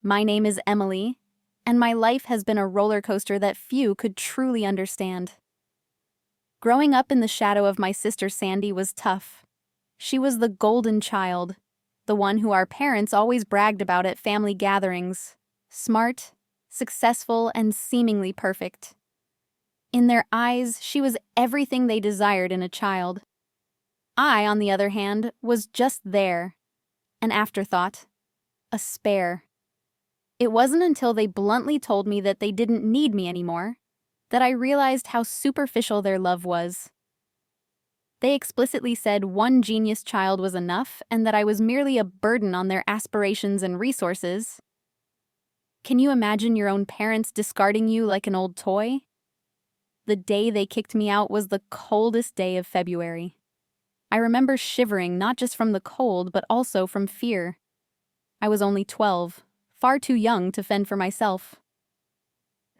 My name is Emily, and my life has been a roller coaster that few could truly understand. Growing up in the shadow of my sister Sandy was tough. She was the golden child, the one who our parents always bragged about at family gatherings. Smart, successful, and seemingly perfect. In their eyes, she was everything they desired in a child. I, on the other hand, was just there, an afterthought, a spare. It wasn't until they bluntly told me that they didn't need me anymore that I realized how superficial their love was. They explicitly said one genius child was enough and that I was merely a burden on their aspirations and resources. Can you imagine your own parents discarding you like an old toy? The day they kicked me out was the coldest day of February. I remember shivering not just from the cold but also from fear. I was only 12, far too young to fend for myself.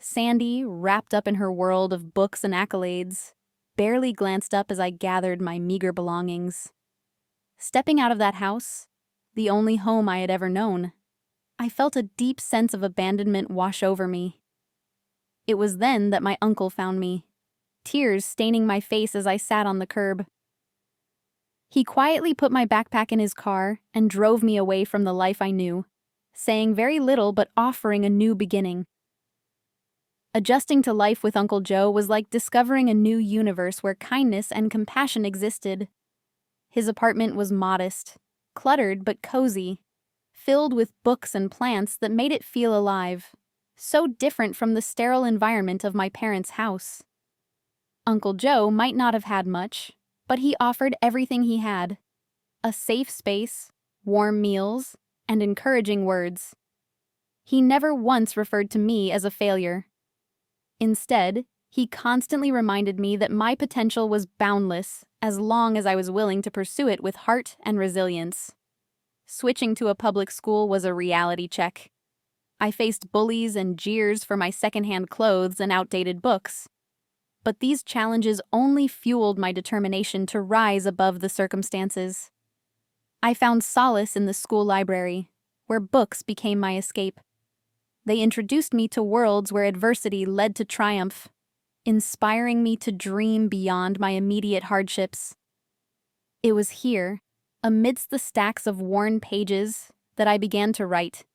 Sandy, wrapped up in her world of books and accolades, barely glanced up as I gathered my meager belongings. Stepping out of that house, the only home I had ever known, I felt a deep sense of abandonment wash over me. It was then that my uncle found me, tears staining my face as I sat on the curb. He quietly put my backpack in his car and drove me away from the life I knew, saying very little but offering a new beginning. Adjusting to life with Uncle Joe was like discovering a new universe where kindness and compassion existed. His apartment was modest, cluttered but cozy, filled with books and plants that made it feel alive, so different from the sterile environment of my parents' house. Uncle Joe might not have had much, but he offered everything he had: a safe space, warm meals, and encouraging words. He never once referred to me as a failure. Instead, he constantly reminded me that my potential was boundless as long as I was willing to pursue it with heart and resilience. Switching to a public school was a reality check. I faced bullies and jeers for my secondhand clothes and outdated books. But these challenges only fueled my determination to rise above the circumstances. I found solace in the school library, where books became my escape. They introduced me to worlds where adversity led to triumph, inspiring me to dream beyond my immediate hardships. It was here, amidst the stacks of worn pages, that I began to write,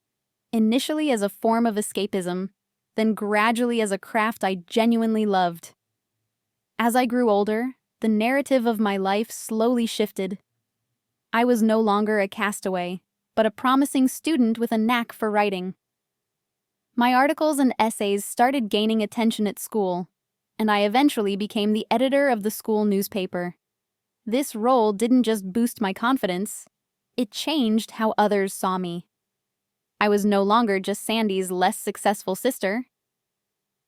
initially as a form of escapism, then gradually as a craft I genuinely loved. As I grew older, the narrative of my life slowly shifted. I was no longer a castaway, but a promising student with a knack for writing. My articles and essays started gaining attention at school, and I eventually became the editor of the school newspaper. This role didn't just boost my confidence, it changed how others saw me. I was no longer just Sandy's less successful sister.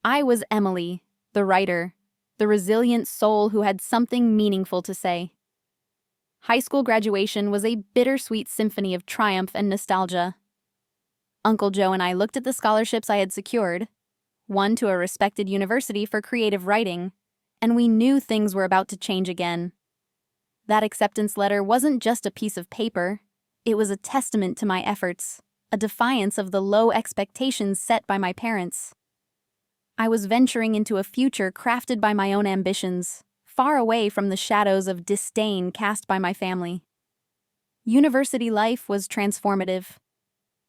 I was Emily, the writer, the resilient soul who had something meaningful to say. High school graduation was a bittersweet symphony of triumph and nostalgia. Uncle Joe and I looked at the scholarships I had secured, one to a respected university for creative writing, and we knew things were about to change again. That acceptance letter wasn't just a piece of paper, it was a testament to my efforts, a defiance of the low expectations set by my parents. I was venturing into a future crafted by my own ambitions, far away from the shadows of disdain cast by my family. University life was transformative.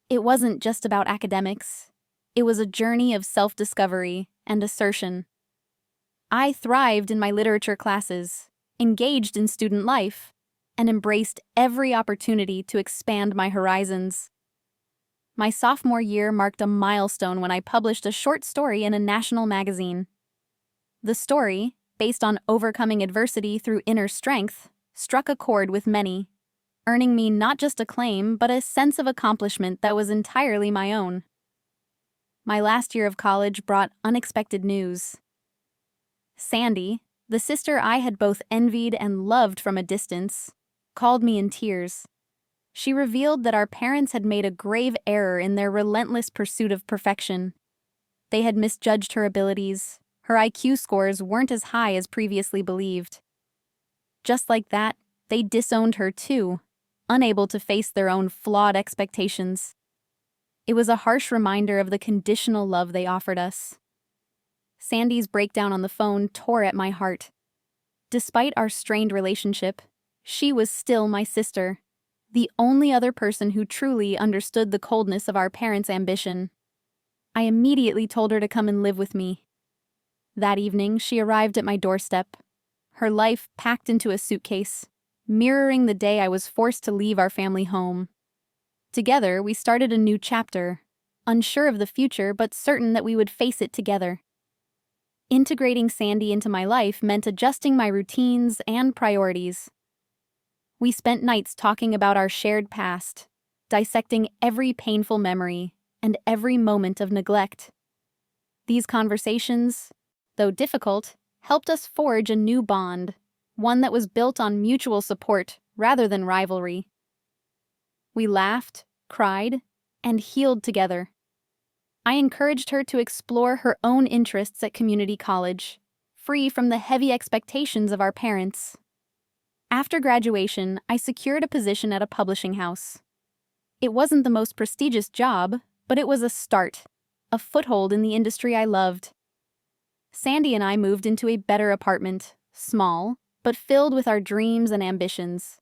It wasn't just about academics. It was a journey of self-discovery and assertion. I thrived in my literature classes, engaged in student life, and embraced every opportunity to expand my horizons. My sophomore year marked a milestone when I published a short story in a national magazine. The story, based on overcoming adversity through inner strength, struck a chord with many, earning me not just acclaim but a sense of accomplishment that was entirely my own. My last year of college brought unexpected news. Sandy, the sister I had both envied and loved from a distance, called me in tears. She revealed that our parents had made a grave error in their relentless pursuit of perfection. They had misjudged her abilities. Her IQ scores weren't as high as previously believed. Just like that, they disowned her too, unable to face their own flawed expectations. It was a harsh reminder of the conditional love they offered us. Sandy's breakdown on the phone tore at my heart. Despite our strained relationship, she was still my sister, the only other person who truly understood the coldness of our parents' ambition. I immediately told her to come and live with me. That evening, she arrived at my doorstep, her life packed into a suitcase, mirroring the day I was forced to leave our family home. Together, we started a new chapter, unsure of the future but certain that we would face it together. Integrating Sandy into my life meant adjusting my routines and priorities. We spent nights talking about our shared past, dissecting every painful memory and every moment of neglect. These conversations, though difficult, helped us forge a new bond, one that was built on mutual support rather than rivalry. We laughed, cried, and healed together. I encouraged her to explore her own interests at community college, free from the heavy expectations of our parents. After graduation, I secured a position at a publishing house. It wasn't the most prestigious job, but it was a start, a foothold in the industry I loved. Sandy and I moved into a better apartment, small, but filled with our dreams and ambitions.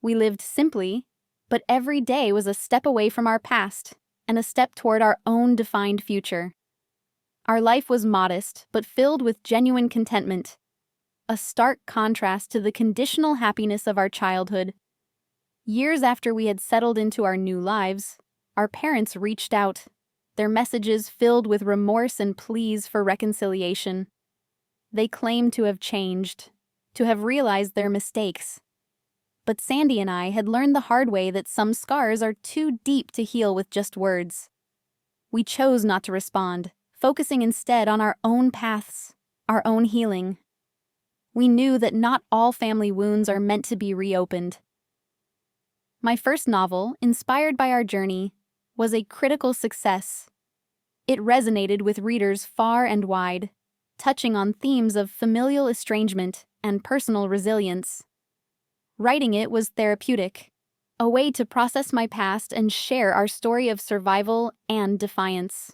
We lived simply, but every day was a step away from our past and a step toward our own defined future. Our life was modest, but filled with genuine contentment, a stark contrast to the conditional happiness of our childhood. Years after we had settled into our new lives, our parents reached out, their messages filled with remorse and pleas for reconciliation. They claimed to have changed, to have realized their mistakes. But Sandy and I had learned the hard way that some scars are too deep to heal with just words. We chose not to respond, focusing instead on our own paths, our own healing. We knew that not all family wounds are meant to be reopened. My first novel, inspired by our journey, was a critical success. It resonated with readers far and wide, touching on themes of familial estrangement and personal resilience. Writing it was therapeutic, a way to process my past and share our story of survival and defiance.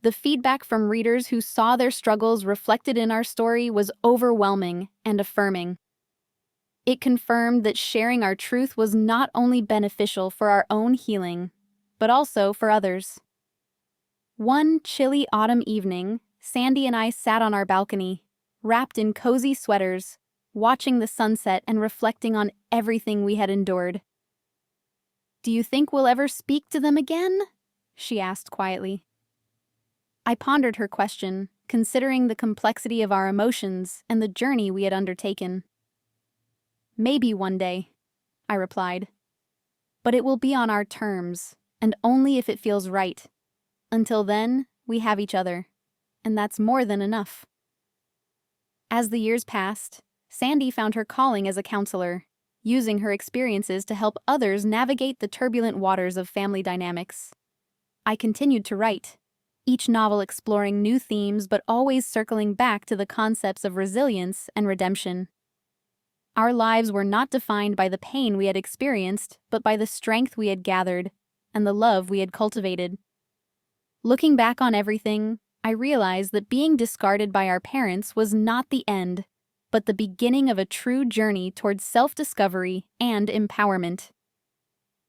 The feedback from readers who saw their struggles reflected in our story was overwhelming and affirming. It confirmed that sharing our truth was not only beneficial for our own healing, but also for others. One chilly autumn evening, Sandy and I sat on our balcony, wrapped in cozy sweaters, watching the sunset and reflecting on everything we had endured. "Do you think we'll ever speak to them again?" she asked quietly. I pondered her question, considering the complexity of our emotions and the journey we had undertaken. "Maybe one day," I replied. "But it will be on our terms, and only if it feels right. Until then, we have each other, and that's more than enough." As the years passed, Sandy found her calling as a counselor, using her experiences to help others navigate the turbulent waters of family dynamics. I continued to write, each novel exploring new themes but always circling back to the concepts of resilience and redemption. Our lives were not defined by the pain we had experienced, but by the strength we had gathered and the love we had cultivated. Looking back on everything, I realized that being discarded by our parents was not the end, but the beginning of a true journey towards self-discovery and empowerment.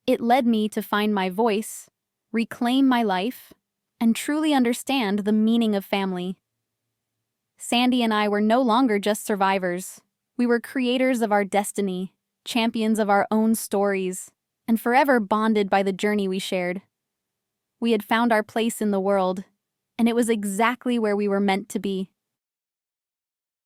It led me to find my voice, reclaim my life, and truly understand the meaning of family. Sandy and I were no longer just survivors. We were creators of our destiny, champions of our own stories, and forever bonded by the journey we shared. We had found our place in the world, and it was exactly where we were meant to be.